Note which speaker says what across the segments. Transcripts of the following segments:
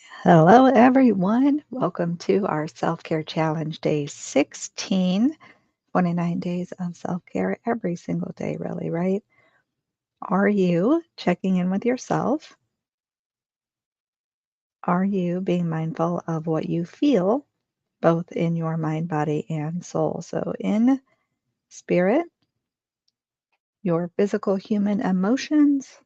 Speaker 1: Hello, everyone. Welcome to our self care challenge day 16. 29 days of self care every single day, really, right? Are you checking in with yourself? Are you being mindful of what you feel, both in your mind, body, and soul? So, in spirit, your physical human emotions,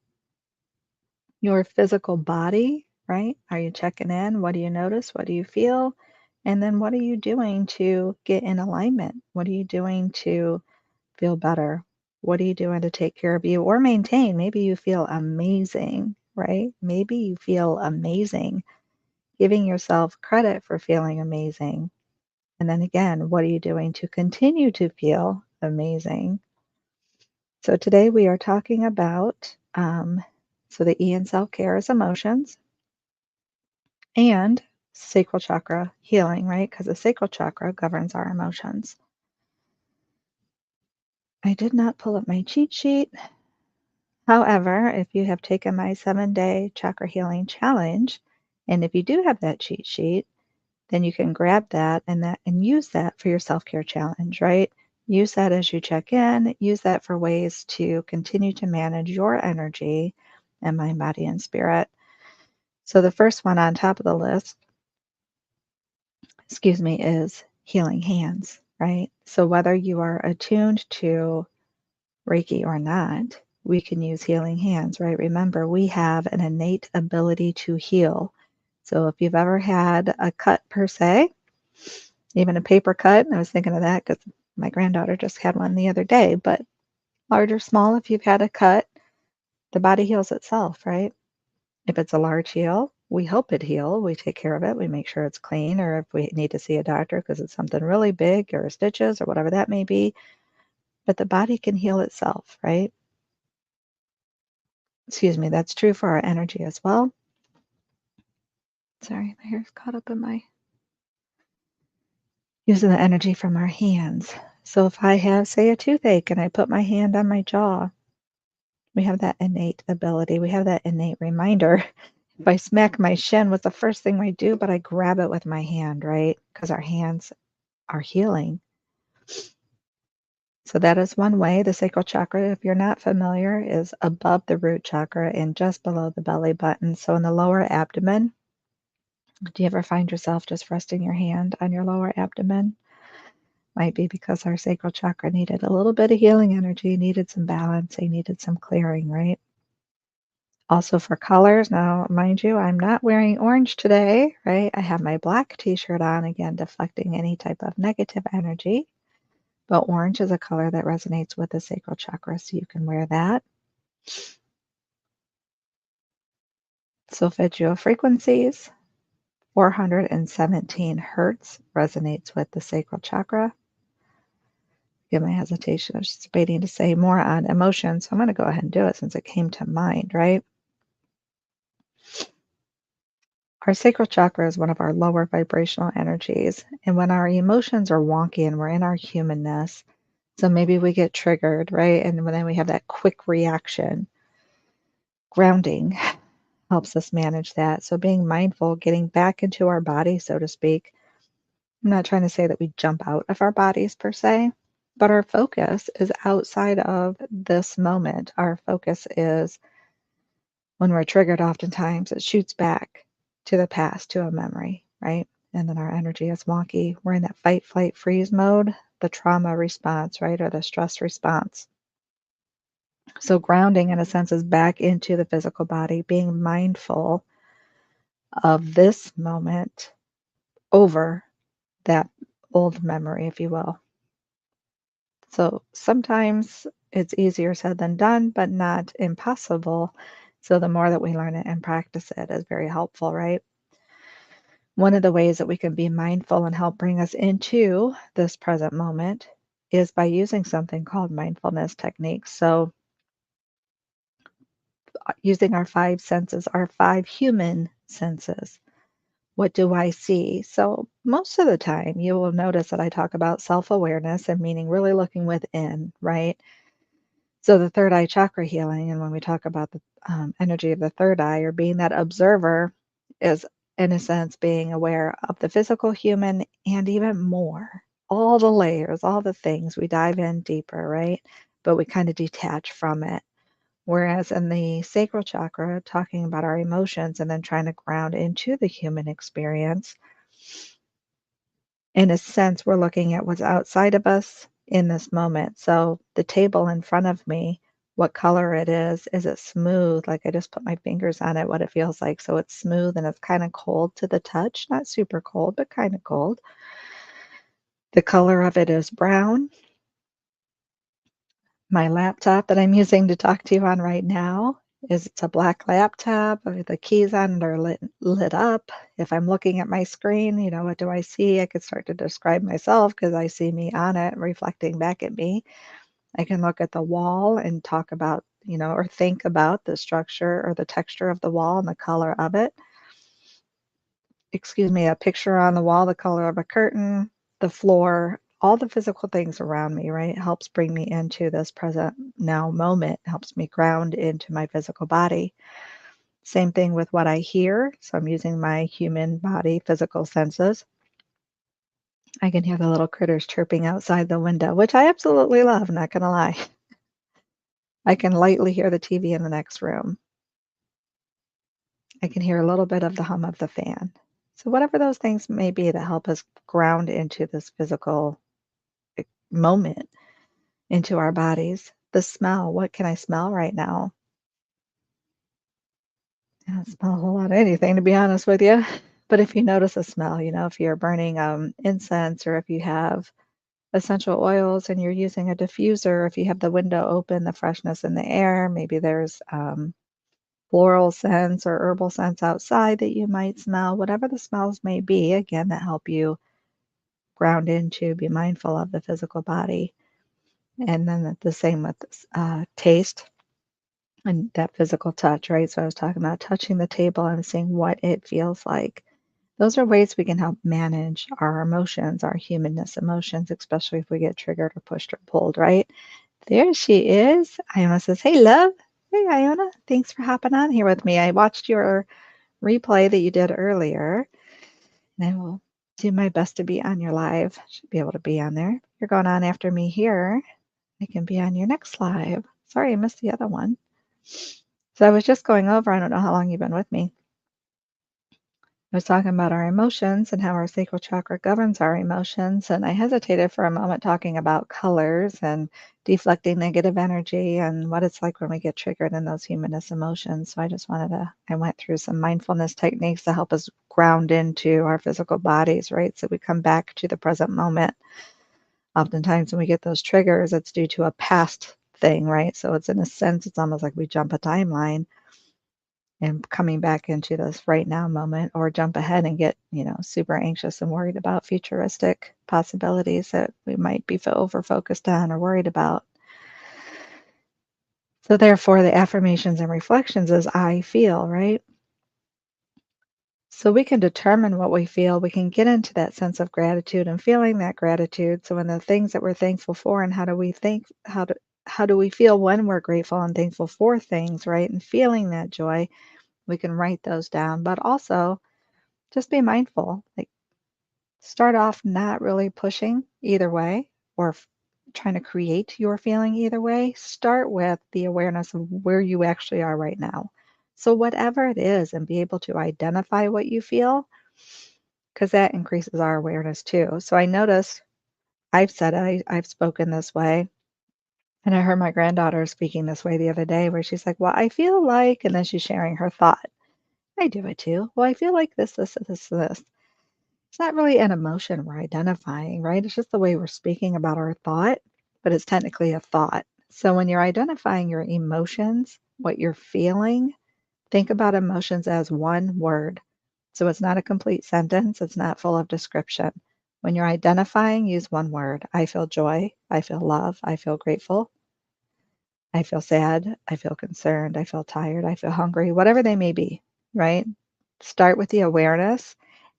Speaker 1: your physical body, right? Are you checking in? What do you notice? What do you feel? And then what are you doing to get in alignment? What are you doing to feel better? What are you doing to take care of you or maintain? Maybe you feel amazing, right? Maybe you feel amazing, giving yourself credit for feeling amazing. And then again, what are you doing to continue to feel amazing? So today we are talking about so the E in self care is emotions and sacral chakra healing, right? Because the sacral chakra governs our emotions. I did not pull up my cheat sheet. However, if you have taken my 7-day chakra healing challenge, and if you do have that cheat sheet, then you can grab that and use that for your self-care challenge, right? Use that as you check in, use that for ways to continue to manage your energy and mind, body, and spirit. So the first one on top of the list, is healing hands, right? So whether you are attuned to Reiki or not, we can use healing hands, right? Remember, we have an innate ability to heal. So if you've ever had a cut per se, even a paper cut, and I was thinking of that because my granddaughter just had one the other day, but large or small, if you've had a cut, the body heals itself, right? If it's a large heal, we help it heal. We take care of it. We make sure it's clean, or if we need to see a doctor because it's something really big or stitches or whatever that may be, but the body can heal itself, right? Excuse me, that's true for our energy as well. Sorry, my hair's caught up in my using the energy from our hands. So if I have, say, a toothache and I put my hand on my jaw, we have that innate ability. We have that innate reminder. If I smack my shin, what's the first thing we do? But I grab it with my hand, right? Because our hands are healing. So that is one way. The sacral chakra, if you're not familiar, is above the root chakra and just below the belly button. So in the lower abdomen, do you ever find yourself just resting your hand on your lower abdomen? Might be because our sacral chakra needed a little bit of healing energy, needed some balancing, needed some clearing, right? Also for colors, now mind you, I'm not wearing orange today, right? I have my black t-shirt on, again, deflecting any type of negative energy. But orange is a color that resonates with the sacral chakra, so you can wear that. Solfeggio frequencies, 417 hertz resonates with the sacral chakra. Give my hesitation. I was just waiting to say more on emotions. So I'm going to go ahead and do it since it came to mind, right? Our sacral chakra is one of our lower vibrational energies. And when our emotions are wonky and we're in our humanness, so maybe we get triggered, right? And then we have that quick reaction. Grounding helps us manage that. So being mindful, getting back into our body, so to speak. I'm not trying to say that we jump out of our bodies per se, but our focus is outside of this moment. Our focus is when we're triggered, oftentimes it shoots back to the past, to a memory, right? And then our energy is wonky. We're in that fight, flight, freeze mode, the trauma response, right? Or the stress response. So grounding, in a sense, is back into the physical body, being mindful of this moment over that old memory, if you will. So sometimes it's easier said than done, but not impossible. So the more that we learn it and practice it is very helpful, right? One of the ways that we can be mindful and help bring us into this present moment is by using something called mindfulness techniques. So using our five senses, our five human senses. What do I see? So most of the time you will notice that I talk about self-awareness and meaning really looking within, right? So the third eye chakra healing, and when we talk about the energy of the third eye or being that observer, is in a sense, being aware of the physical human and even more. All the layers, all the things, we dive in deeper, right? But we kind of detach from it. Whereas in the sacral chakra, talking about our emotions and then trying to ground into the human experience, in a sense, we're looking at what's outside of us in this moment. So the table in front of me, what color it is it smooth? Like I just put my fingers on it, what it feels like. So it's smooth and it's kind of cold to the touch, not super cold, but kind of cold. The color of it is brown. My laptop that I'm using to talk to you on right now it's a black laptop. The keys on it are lit up. If I'm looking at my screen, what do I see? I could start to describe myself because I see me on it reflecting back at me. I can look at the wall and talk about, or think about the structure or the texture of the wall and the color of it. Excuse me, a picture on the wall, the color of a curtain, the floor, all the physical things around me, right? It helps bring me into this present now moment, helps me ground into my physical body. Same thing with what I hear. So I'm using my human body physical senses. I can hear the little critters chirping outside the window, which I absolutely love, not gonna lie. I can lightly hear the TV in the next room. I can hear a little bit of the hum of the fan. So whatever those things may be that help us ground into this physical moment, into our bodies. The smell, what can I smell right now? I don't smell a whole lot of anything, to be honest with you. But if you notice a smell, if you're burning incense or if you have essential oils and you're using a diffuser, if you have the window open, the freshness in the air, maybe there's floral scents or herbal scents outside that you might smell, whatever the smells may be, again, that help you ground into, be mindful of the physical body. And then the same with taste and that physical touch, right? So I was talking about touching the table and seeing what it feels like. Those are ways we can help manage our emotions, our humanness emotions, especially if we get triggered or pushed or pulled, right? There she is. Iona says, "Hey, love." Hey, Iona. Thanks for hopping on here with me. I watched your replay that you did earlier, and I will do my best to be on your live. Should be able to be on there. You're going on after me here. I can be on your next live. Sorry, I missed the other one. So I was just going over, I don't know how long you've been with me. I was talking about our emotions and how our sacral chakra governs our emotions. And I hesitated for a moment talking about colors and deflecting negative energy and what it's like when we get triggered in those humanist emotions. So I went through some mindfulness techniques to help us ground into our physical bodies, right? So we come back to the present moment. Oftentimes when we get those triggers, it's due to a past thing, right? So it's in a sense, it's almost like we jump a timeline and coming back into this right now moment or jump ahead and get, super anxious and worried about futuristic possibilities that we might be over focused on or worried about. So therefore the affirmations and reflections is I feel, right? So we can determine what we feel. We can get into that sense of gratitude and feeling that gratitude. So when the things that we're thankful for and how do we think, how do we feel when we're grateful and thankful for things, right? And feeling that joy, we can write those down, but also just be mindful. Like start off not really pushing either way or trying to create your feeling either way. Start with the awareness of where you actually are right now. So whatever it is, and be able to identify what you feel, because that increases our awareness too. So I noticed I've spoken this way. And I heard my granddaughter speaking this way the other day where she's like, well, I feel like, and then she's sharing her thought. I do it too. Well, I feel like this. It's not really an emotion we're identifying, right? It's just the way we're speaking about our thought, but it's technically a thought. So when you're identifying your emotions, what you're feeling, think about emotions as one word. So it's not a complete sentence, it's not full of description. When you're identifying, use one word. I feel joy, I feel love, I feel grateful, I feel sad, I feel concerned, I feel tired, I feel hungry, whatever they may be, right? Start with the awareness,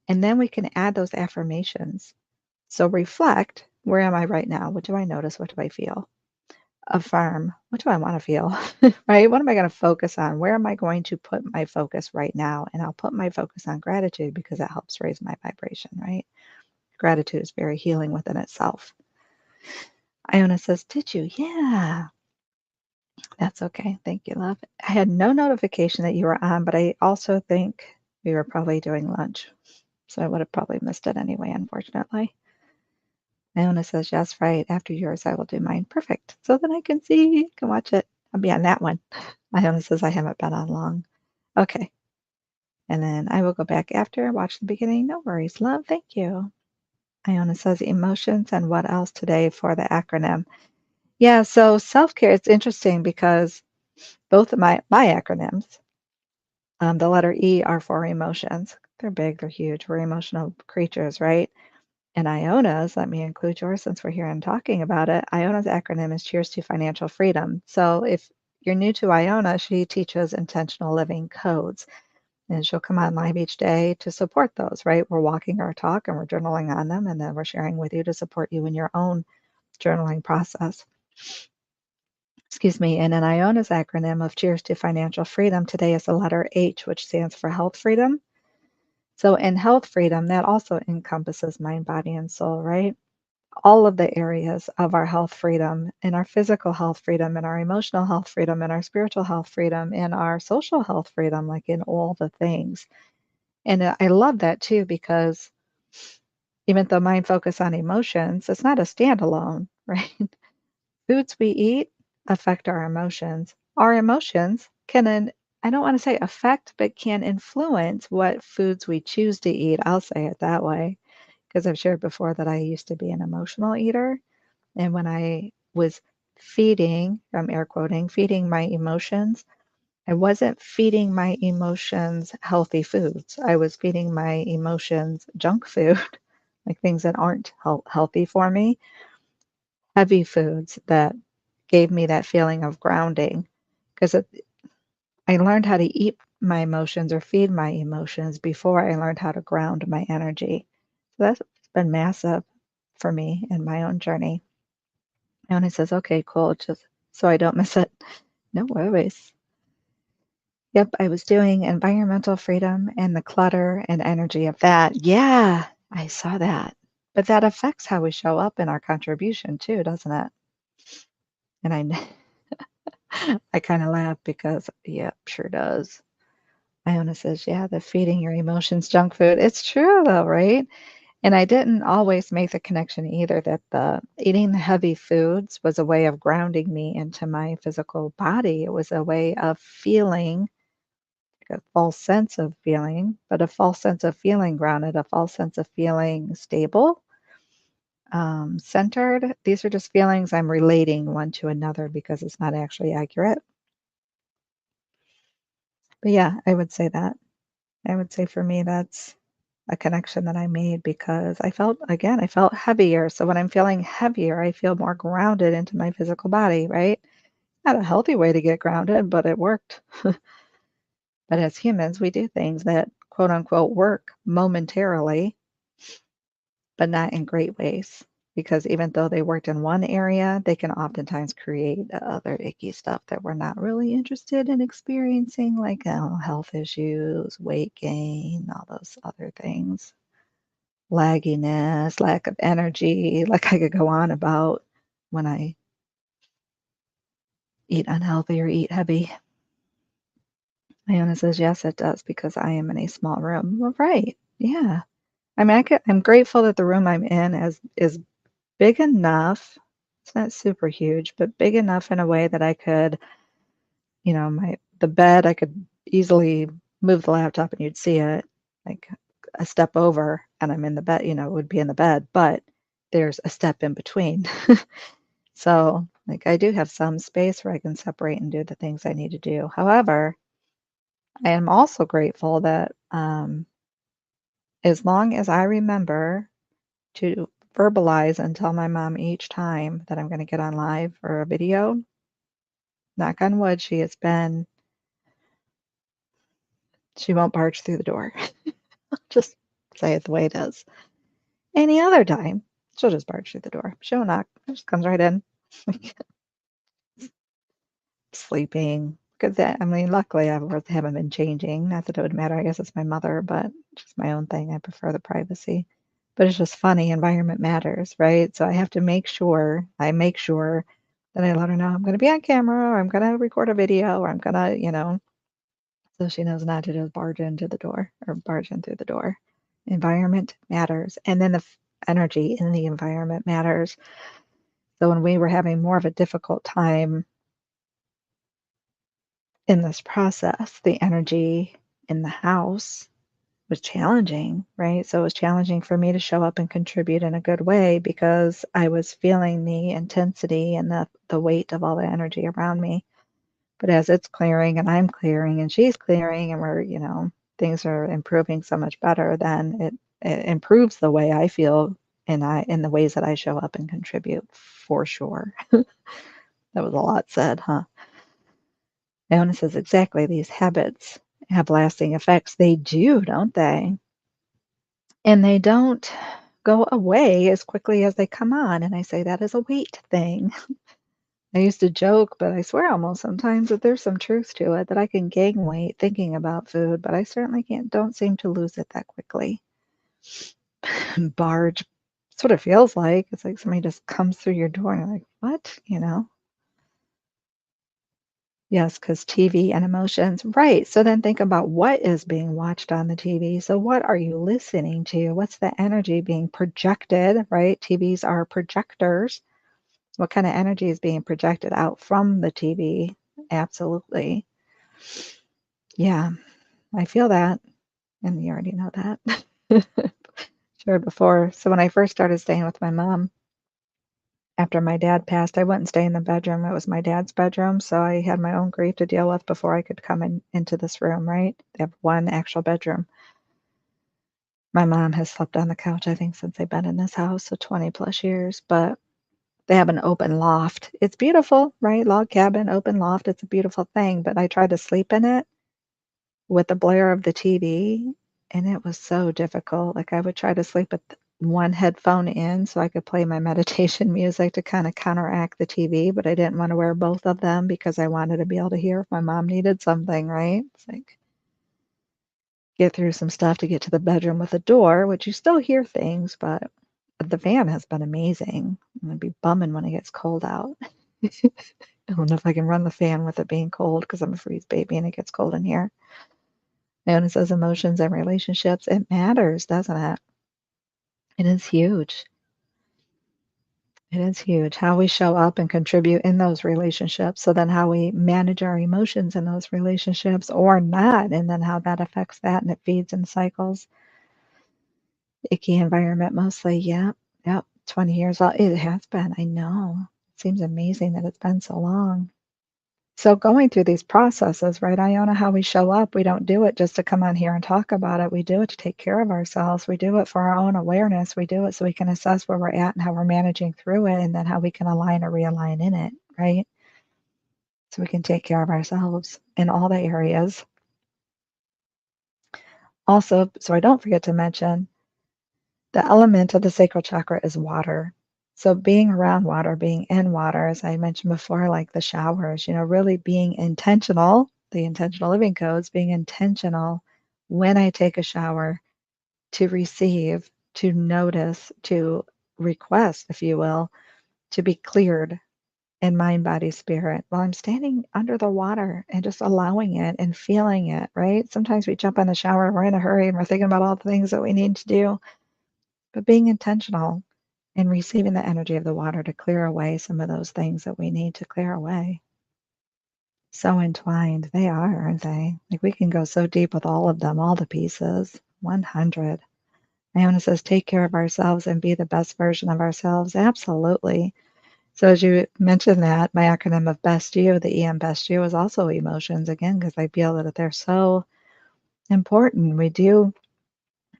Speaker 1: and then we can add those affirmations. So reflect, where am I right now? What do I notice? What do I feel? affirm, what do I want to feel? Right? What am I going to focus on? Where am I going to put my focus right now? And I'll put my focus on gratitude because it helps raise my vibration, right? Gratitude is very healing within itself. Iona says, did you? Yeah, that's okay. Thank you, love. I had no notification that you were on, but I also think we were probably doing lunch. So I would have probably missed it anyway, unfortunately. Iona says, yes, right. After yours, I will do mine. Perfect. So then I can see, can watch it. I'll be on that one. Iona says, I haven't been on long. Okay. And then I will go back after, watch the beginning. No worries, love. Thank you. Iona says, emotions and what else today for the acronym? Yeah, so self-care, it's interesting because both of my acronyms, the letter E are for emotions. They're big, they're huge. We're emotional creatures, right? And Iona's, let me include yours since we're here and talking about it. Iona's acronym is Cheers to Financial Freedom. So if you're new to Iona, she teaches intentional living codes. And she'll come on live each day to support those, right? We're walking our talk and we're journaling on them, and then we're sharing with you to support you in your own journaling process. Excuse me. And in Iona's acronym of Cheers to Financial Freedom, today is the letter H, which stands for health freedom. So in health freedom, that also encompasses mind, body, and soul, right? All of the areas of our health freedom, and our physical health freedom, and our emotional health freedom, and our spiritual health freedom, and our social health freedom, like in all the things. And I love that too, because even though mine focus on emotions, it's not a standalone, right? Foods we eat affect our emotions. Our emotions can, I don't want to say affect, but can influence what foods we choose to eat. I'll say it that way, because I've shared before that I used to be an emotional eater. And when I was feeding, I'm air quoting, feeding my emotions, I wasn't feeding my emotions healthy foods. I was feeding my emotions junk food, like things that aren't healthy for me, heavy foods that gave me that feeling of grounding. Because I learned how to eat my emotions or feed my emotions before I learned how to ground my energy. So that's been massive for me in my own journey. And he says, okay, cool, just so I don't miss it. No worries. Yep, I was doing environmental freedom and the clutter and energy of that. Yeah, I saw that. But that affects how we show up in our contribution too, doesn't it? And I kind of laugh because, yep, sure does. Iona says, yeah, the feeding your emotions junk food. It's true though, right? And I didn't always make the connection either that the eating the heavy foods was a way of grounding me into my physical body. It was a way of feeling like a false sense of feeling, but a false sense of feeling grounded, a false sense of feeling stable, centered. These are just feelings I'm relating one to another because it's not actually accurate. But yeah, I would say that. I would say for me, that's a connection that I made because I felt, again, I felt heavier. So when I'm feeling heavier, I feel more grounded into my physical body, right? Not a healthy way to get grounded, but it worked. But as humans, we do things that quote unquote work momentarily, but not in great ways. Because even though they worked in one area, they can oftentimes create other icky stuff that we're not really interested in experiencing, like health issues, weight gain, all those other things. Lagginess, lack of energy, like I could go on about when I eat unhealthy or eat heavy. Iona says, yes, it does because I am in a small room. Well, right. Yeah. I mean, I'm grateful that the room I'm in is big enough. It's not super huge, but big enough in a way that I could, the bed, I could easily move the laptop and you'd see it like a step over and I'm in the bed, would be in the bed, but there's a step in between. So, like, I do have some space where I can separate and do the things I need to do. However, I am also grateful that as long as I remember to verbalize and tell my mom each time that I'm going to get on live or a video, knock on wood, she won't barge through the door. Just say it the way it is. Any other time, she'll just barge through the door. She'll knock. She just comes right in. sleeping. Because I mean, luckily haven't been changing. Not that it would matter. I guess it's my mother, but just my own thing. I prefer the privacy. But it's just funny. Environment matters, right? So I make sure that I let her know I'm going to be on camera or I'm going to record a video or I'm going to, so she knows not to just barge into the door or barge in through the door. Environment matters. And then the energy in the environment matters. So when we were having more of a difficult time in this process, the energy in the house was challenging, right? So it was challenging for me to show up and contribute in a good way because I was feeling the intensity and the weight of all the energy around me. But as it's clearing and I'm clearing and she's clearing and things are improving so much better, then it improves the way I feel and in the ways that I show up and contribute for sure. That was a lot said, huh? Leona says exactly these habits have lasting effects. They do, don't they? And they don't go away as quickly as they come on. And I say that is a weight thing. I used to joke, but I swear almost sometimes that there's some truth to it, that I can gain weight thinking about food, but I certainly don't seem to lose it that quickly. Barge, that's what it feels like. It's like somebody just comes through your door and you're like, what? Yes, because TV and emotions. Right. So then think about what is being watched on the TV. So what are you listening to? What's the energy being projected, right? TVs are projectors. What kind of energy is being projected out from the TV? Absolutely. Yeah, I feel that. And you already know that. Sure, before. So when I first started staying with my mom, after my dad passed, I wouldn't stay in the bedroom. It was my dad's bedroom, so I had my own grief to deal with before I could come into this room, right? They have one actual bedroom. My mom has slept on the couch, I think, since they've been in this house, so 20 plus years, but they have an open loft. It's beautiful, right? Log cabin, open loft. It's a beautiful thing, but I tried to sleep in it with the blare of the TV, and it was so difficult. Like I would try to sleep with one headphone in so I could play my meditation music to kind of counteract the TV, but I didn't want to wear both of them because I wanted to be able to hear if my mom needed something, right? It's like get through some stuff to get to the bedroom with a door, which you still hear things, but the fan has been amazing. I'm gonna be bumming when it gets cold out. I don't know if I can run the fan with it being cold because I'm a freeze baby and it gets cold in here. And it says emotions and relationships. It matters, doesn't it? It is huge. It is huge how we show up and contribute in those relationships. So then how we manage our emotions in those relationships or not, and then how that affects that and it feeds and cycles. Icky environment mostly. Yeah. Yep. 20 years old. It has been. I know. It seems amazing that it's been so long. So going through these processes, right, Iona, how we show up, we don't do it just to come on here and talk about it. We do it to take care of ourselves. We do it for our own awareness. We do it so we can assess where we're at and how we're managing through it and then how we can align or realign in it, right? So we can take care of ourselves in all the areas. Also, so I don't forget to mention, the element of the sacral chakra is water. So being around water, being in water, as I mentioned before, like the showers, really being intentional, the intentional living codes, being intentional when I take a shower to receive, to notice, to request, if you will, to be cleared in mind, body, spirit while I'm standing under the water and just allowing it and feeling it, right? Sometimes we jump in the shower and we're in a hurry and we're thinking about all the things that we need to do, but being intentional and receiving the energy of the water to clear away some of those things that we need to clear away. So entwined. They are, aren't they? Like we can go so deep with all of them, all the pieces. 100. Iona says, take care of ourselves and be the best version of ourselves. Absolutely. So as you mentioned that, my acronym of Best You, the EM Best You, is also emotions, again, because I feel that they're so important.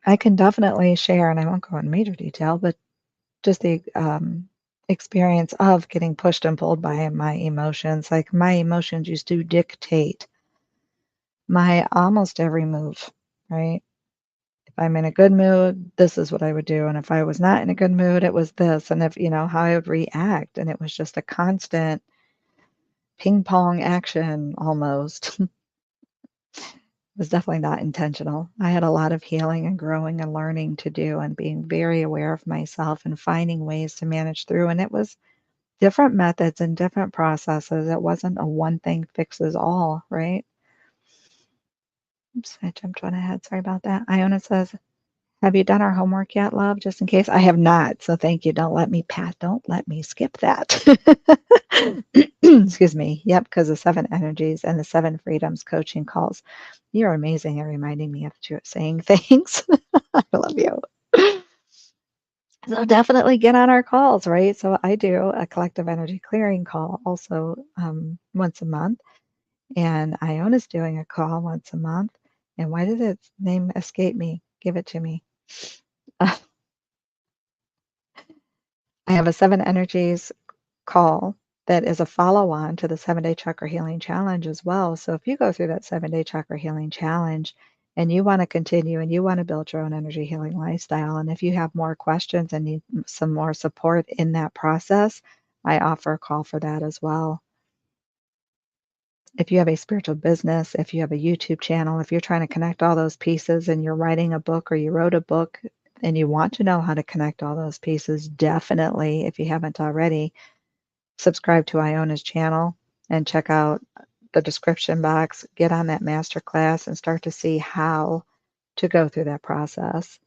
Speaker 1: I can definitely share, and I won't go in major detail, but just the experience of getting pushed and pulled by my emotions. Like my emotions used to dictate my almost every move, right? If I'm in a good mood, this is what I would do. And if I was not in a good mood, it was this. And if, how I would react. And it was just a constant ping pong action almost. It was definitely not intentional. I had a lot of healing and growing and learning to do and being very aware of myself and finding ways to manage through. And it was different methods and different processes. It wasn't a one thing fixes all, right? Oops, I jumped one ahead. Sorry about that. Iona says, have you done our homework yet, love? Just in case. I have not. So thank you. Don't let me skip that. Excuse me. Yep, because the 7 energies and the 7 freedoms coaching calls. You're amazing at reminding me of saying things. I love you. So definitely get on our calls, right? So I do a collective energy clearing call also once a month, and Iona's doing a call once a month. And why did its name escape me? Give it to me. I have a 7 energies call that is a follow-on to the 7-day chakra healing challenge as well. So if you go through that 7-day chakra healing challenge and you want to continue and you want to build your own energy healing lifestyle, and if you have more questions and need some more support in that process, I offer a call for that as well. If you have a spiritual business, if you have a YouTube channel, if you're trying to connect all those pieces and you're writing a book or you wrote a book and you want to know how to connect all those pieces, definitely, if you haven't already, subscribe to Iona's channel and check out the description box, get on that masterclass and start to see how to go through that process.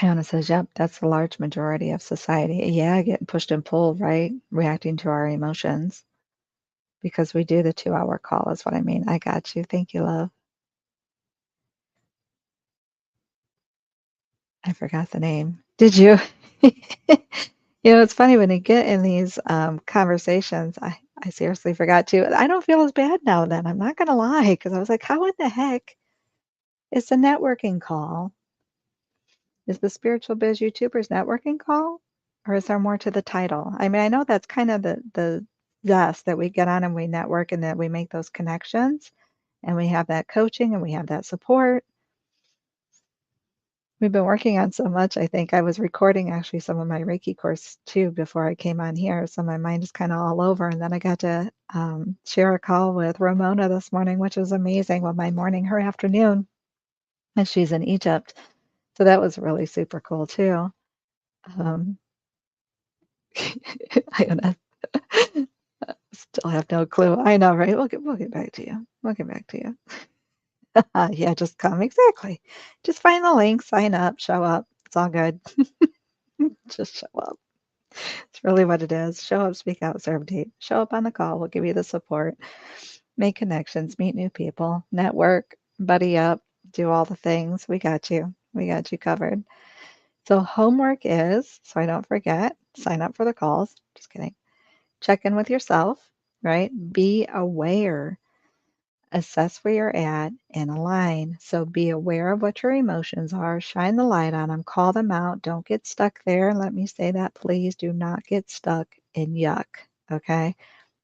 Speaker 1: Iona says, yep, that's the large majority of society. Yeah, getting pushed and pulled, right? Reacting to our emotions because we do the 2-hour call is what I mean. I got you. Thank you, love. I forgot the name. Did you? It's funny when you get in these conversations, I seriously forgot to. I don't feel as bad now then. I'm not going to lie because I was like, how in the heck is the networking call? Is the Spiritual Biz YouTubers networking call? Or is there more to the title? I mean, I know that's kind of the zest that we get on and we network and that we make those connections and we have that coaching and we have that support. We've been working on so much. I think I was recording actually some of my Reiki course too before I came on here. So my mind is kind of all over. And then I got to share a call with Ramona this morning, which was amazing. Well, my morning, her afternoon, and she's in Egypt. So that was really super cool too. Um, I don't know. Still have no clue. I know, right? We'll get back to you. We'll get back to you. Yeah, just come. Exactly. Just find the link, sign up, show up. It's all good. Just show up. It's really what it is. Show up, speak out, serve deep. Show up on the call. We'll give you the support. Make connections, meet new people, network, buddy up, do all the things. We got you. We got you covered. So homework is, so I don't forget, sign up for the calls. Just kidding. Check in with yourself, right? Be aware. Assess where you're at and align. So be aware of what your emotions are. Shine the light on them. Call them out. Don't get stuck there. Let me say that, please. Do not get stuck in yuck. Okay?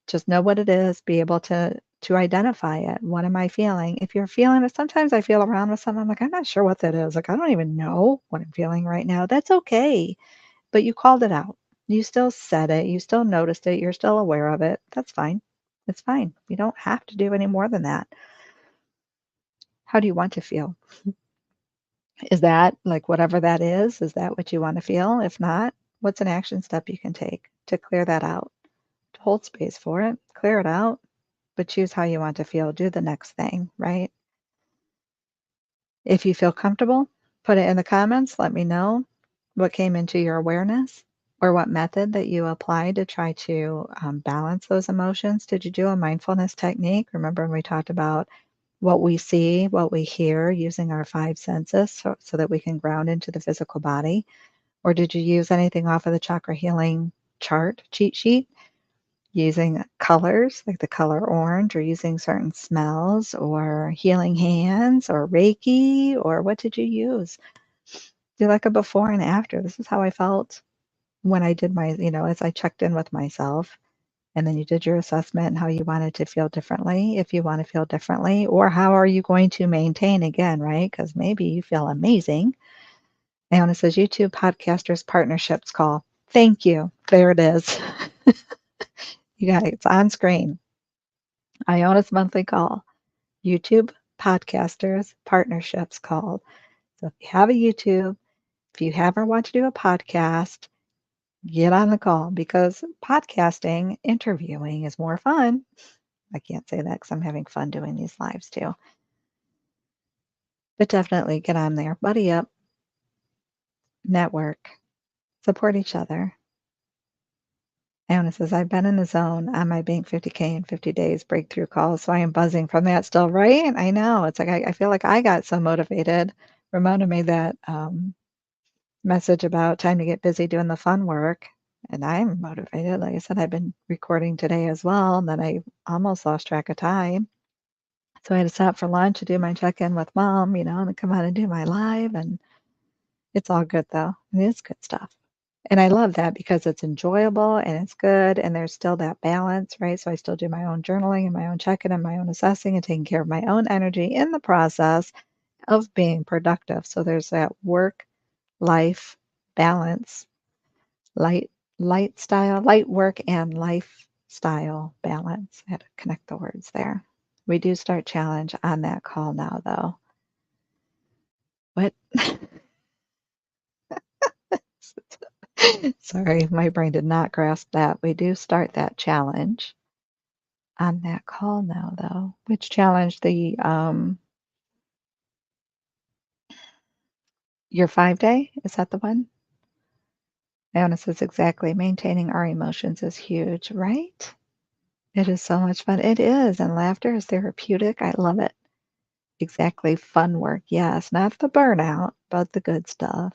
Speaker 1: Just know what it is. Be able to identify it. What am I feeling? If you're feeling it, sometimes I feel around with something. I'm like, I'm not sure what that is. Like, I don't even know what I'm feeling right now. That's okay. But you called it out. You still said it. You still noticed it. You're still aware of it. That's fine. It's fine. You don't have to do any more than that. How do you want to feel? Is that like whatever that is that what you want to feel? If not, what's an action step you can take to clear that out? To hold space for it, clear it out, but choose how you want to feel. Do the next thing, right? If you feel comfortable, put it in the comments. Let me know what came into your awareness or what method that you applied to try to balance those emotions. Did you do a mindfulness technique? Remember when we talked about what we see, what we hear, using our 5 senses so that we can ground into the physical body? Or did you use anything off of the chakra healing chart cheat sheet? Using colors like the color orange, or using certain smells, or healing hands, or Reiki, or what did you use? Do like a before and after. This is how I felt when I did my, as I checked in with myself. And then you did your assessment and how you wanted to feel differently, if you want to feel differently, or how are you going to maintain again, right? Because maybe you feel amazing. Naona says YouTube podcasters partnerships call. Thank you. There it is. You got it's on screen. Iona's monthly call. YouTube Podcasters Partnerships call. So if you have a YouTube, if you ever want to do a podcast, get on the call because podcasting, interviewing is more fun. I can't say that because I'm having fun doing these lives too. But definitely get on there, buddy up, network, support each other. Anna says, I've been in the zone on my Bank 50K in 50 days breakthrough calls, so I am buzzing from that still, right? I know. It's like I feel like I got so motivated. Ramona made that message about time to get busy doing the fun work, and I'm motivated. Like I said, I've been recording today as well, and then I almost lost track of time. So I had to stop for lunch to do my check-in with mom, and then come on and do my live, and it's all good though. It is good stuff. And I love that because it's enjoyable and it's good and there's still that balance, right? So I still do my own journaling and my own check-in and my own assessing and taking care of my own energy in the process of being productive. So there's that work life balance, light light work and lifestyle balance. I had to connect the words there. We do start challenge on that call now though. What? Sorry, my brain did not grasp that. We do start that challenge on that call now, though. Which challenge? Your 5 day? Is that the one? Iona says exactly. Maintaining our emotions is huge, right? It is so much fun. It is, and laughter is therapeutic. I love it. Exactly. Fun work. Yes, not the burnout, but the good stuff.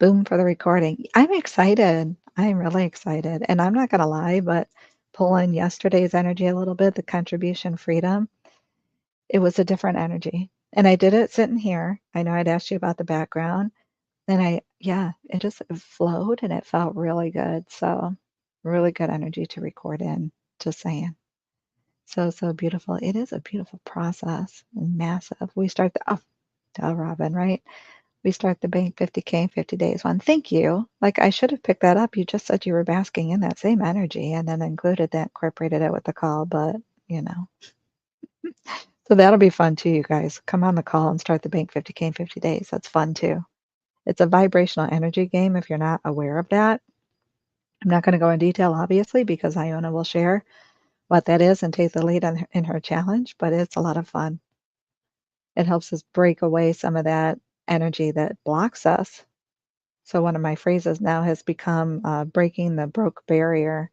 Speaker 1: Boom for the recording. I'm excited. I'm really excited. And I'm not going to lie, but pulling yesterday's energy a little bit, the contribution freedom, it was a different energy. And I did it sitting here. I know I'd asked you about the background. And yeah, it just it flowed and it felt really good. So, really good energy to record in, just saying. So, so beautiful. It is a beautiful process and massive. We start tell Robin, right? We start the Bank 50K in 50 days one. Thank you. Like I should have picked that up. You just said you were basking in that same energy and then included that, incorporated it with the call, but you know. So that'll be fun too, you guys. Come on the call and start the Bank 50K in 50 days. That's fun too. It's a vibrational energy game if you're not aware of that. I'm not going to go in detail, obviously, because Iona will share what that is and take the lead in her challenge, but it's a lot of fun. It helps us break away some of that energy that blocks us. So one of my phrases now has become breaking the broke barrier,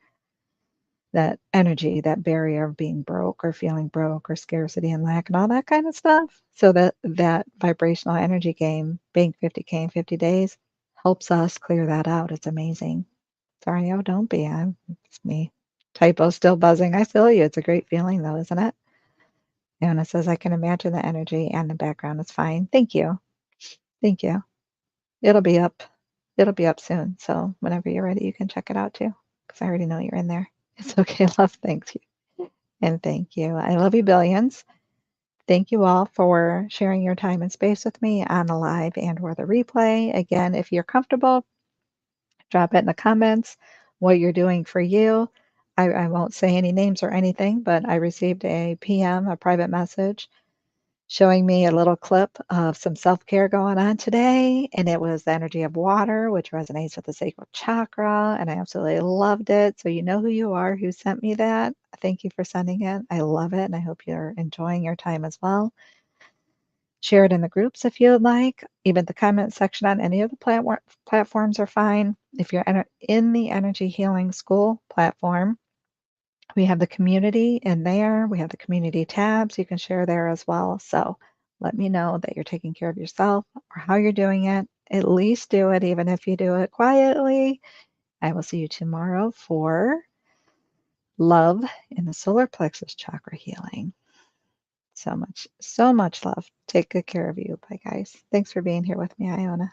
Speaker 1: that energy, that barrier of being broke or feeling broke or scarcity and lack and all that kind of stuff. So that vibrational energy game, Bank 50K in 50 days, helps us clear that out. It's amazing. Sorry, oh, don't be. It's me. Typo still buzzing. I feel you. It's a great feeling though, isn't it? Anna says, I can imagine the energy and the background is fine. Thank you. Thank you. It'll be up. It'll be up soon. So whenever you're ready, you can check it out too. Because I already know you're in there. It's okay, love. Thanks you. And thank you. I love you billions. Thank you all for sharing your time and space with me on the live and or the replay. Again, if you're comfortable, drop it in the comments what you're doing for you. I won't say any names or anything, but I received a PM, a private message, showing me a little clip of some self-care going on today. And it was the energy of water, which resonates with the sacral chakra. And I absolutely loved it. So you know who you are, who sent me that. Thank you for sending it. I love it. And I hope you're enjoying your time as well. Share it in the groups if you would like. Even the comment section on any of the platforms are fine. If you're in the Energy Healing School platform, we have the community in there. We have the community tabs. You can share there as well. So let me know that you're taking care of yourself or how you're doing it. At least do it, even if you do it quietly. I will see you tomorrow for love in the solar plexus chakra healing. So much love. Take good care of you. Bye, guys. Thanks for being here with me, Iona.